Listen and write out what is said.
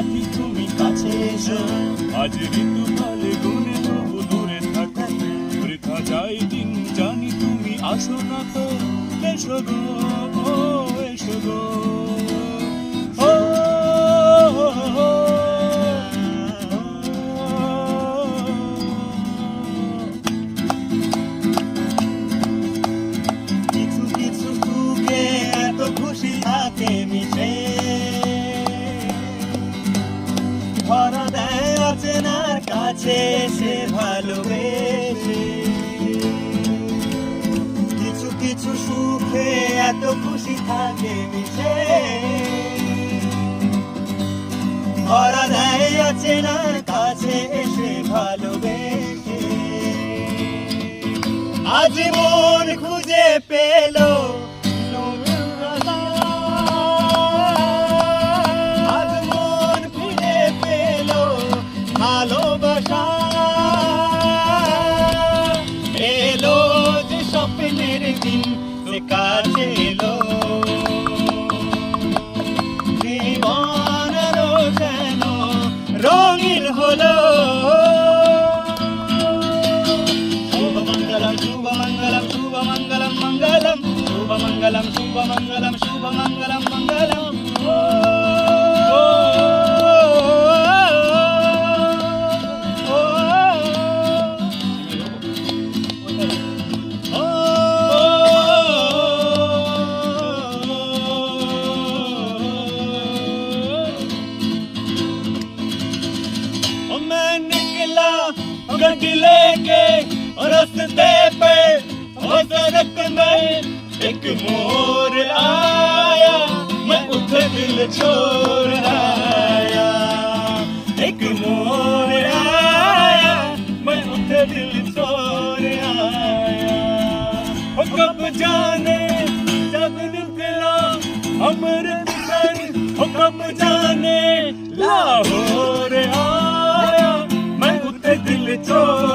সাথী তুমি কাছে এসো। আজ ঋতুকালে গুনে তবু দূরে থাকো, বৃথা যায় দিন জানি তুমি আসো না তো। এসো গো, এসো গো, ও কিছু কিছু সুখে এত খুশি থাকে মিশে, ধরা দেয় অচেনার কাছে সে ভালোবেসে। কিছু কিছু সুখে এত খুশি থাকে মিশে, ধরা দেয় অচেনার কাছে এসে ভালোবেসে। আজ মন খুঁজে পেল ভালোবাসা, এলো যে স্বপ্নের দিন সে কাছে এলো। জীবন আরো যেন রঙিন হলো। শুভ মঙ্গলম শুভ মঙ্গলম শুভ মঙ্গলম মঙ্গলম, শুভ মঙ্গলম শুভ মঙ্গলম শুভ মঙ্গলম মঙ্গলম। मैं निकला गड्डी लेके रास्ते पे, सड़क में एक मोर आया, मैं उठे दिल छोड़ आया। एक मोर आया, मैं उठे दिल छोड़ आया। वो कब जाने जब निकला अमृतसर, वो कब जाने लाहौर आया, मैं उठे दिल छोड़